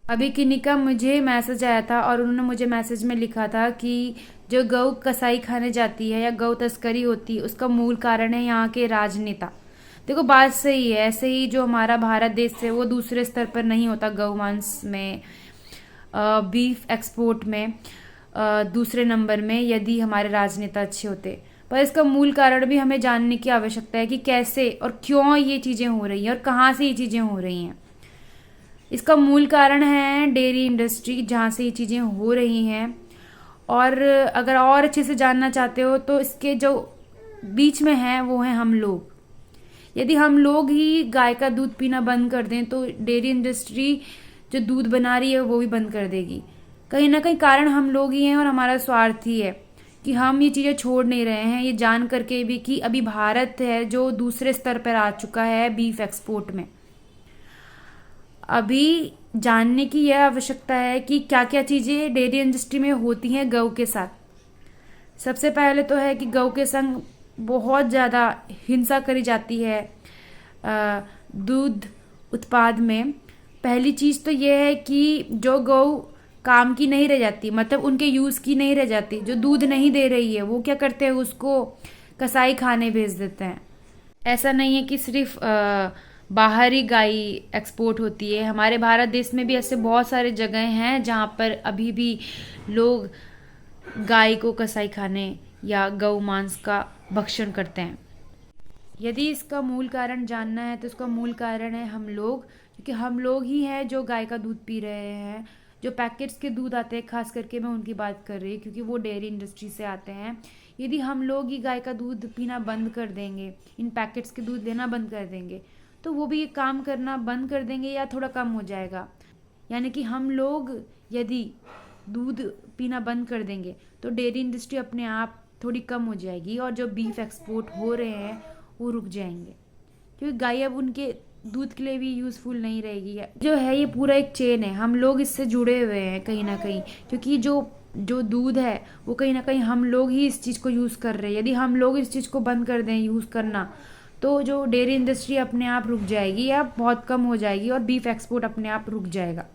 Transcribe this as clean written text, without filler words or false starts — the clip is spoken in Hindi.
अभी किन्हीं का मुझे मैसेज आया था और उन्होंने मुझे मैसेज में लिखा था कि जो गौ कसाई खाने जाती है या गौ तस्करी होती है उसका मूल कारण है यहाँ के राजनेता। देखो बात सही है, ऐसे ही जो हमारा भारत देश है वो दूसरे स्तर पर नहीं होता गौ मांस में, बीफ एक्सपोर्ट में दूसरे नंबर में यदि हमारे राजनेता अच्छे होते। पर इसका मूल कारण भी हमें जानने की आवश्यकता है कि कैसे और क्यों ये चीज़ें हो रही हैं और कहाँ से ये चीज़ें हो रही हैं। इसका मूल कारण है डेयरी इंडस्ट्री, जहाँ से ये चीज़ें हो रही हैं। और अगर और अच्छे से जानना चाहते हो तो इसके जो बीच में है वो है हम लोग। यदि हम लोग ही गाय का दूध पीना बंद कर दें तो डेयरी इंडस्ट्री जो दूध बना रही है वो भी बंद कर देगी। कहीं ना कहीं कारण हम लोग ही हैं और हमारा स्वार्थ ही है कि हम ये चीज़ें छोड़ नहीं रहे हैं, ये जान करके भी कि अभी भारत है जो दूसरे स्तर पर आ चुका है बीफ एक्सपोर्ट में। अभी जानने की यह आवश्यकता है कि क्या क्या चीज़ें डेयरी इंडस्ट्री में होती हैं गौ के साथ। सबसे पहले तो है कि गौ के संग बहुत ज़्यादा हिंसा करी जाती है दूध उत्पाद में। पहली चीज़ तो यह है कि जो गौ काम की नहीं रह जाती, मतलब उनके यूज़ की नहीं रह जाती, जो दूध नहीं दे रही है, वो क्या करते हैं उसको कसाई खाने भेज देते हैं। ऐसा नहीं है कि सिर्फ बाहर ही गाय एक्सपोर्ट होती है, हमारे भारत देश में भी ऐसे बहुत सारे जगह हैं जहाँ पर अभी भी लोग गाय को कसाई खाने या गौ मांस का भक्षण करते हैं। यदि इसका मूल कारण जानना है तो इसका मूल कारण है हम लोग, क्योंकि हम लोग ही हैं जो गाय का दूध पी रहे हैं। जो पैकेट्स के दूध आते हैं, खास करके मैं उनकी बात कर रही हूँ क्योंकि वो डेयरी इंडस्ट्री से आते हैं। यदि हम लोग ही गाय का दूध पीना बंद कर देंगे, इन पैकेट्स के दूध लेना बंद कर देंगे, तो वो भी काम करना बंद कर देंगे या थोड़ा कम हो जाएगा। यानी कि हम लोग यदि दूध पीना बंद कर देंगे तो डेयरी इंडस्ट्री अपने आप थोड़ी कम हो जाएगी और जो बीफ एक्सपोर्ट हो रहे हैं वो रुक जाएंगे, क्योंकि गाय अब उनके दूध के लिए भी यूज़फुल नहीं रहेगी। जो है ये पूरा एक चेन है, हम लोग इससे जुड़े हुए हैं कहीं ना कहीं, क्योंकि जो जो दूध है वो कहीं ना कहीं हम लोग ही इस चीज़ को यूज़ कर रहे हैं। यदि हम लोग इस चीज़ को बंद कर दें यूज़ करना तो जो डेयरी इंडस्ट्री अपने आप रुक जाएगी या बहुत कम हो जाएगी और बीफ एक्सपोर्ट अपने आप रुक जाएगा।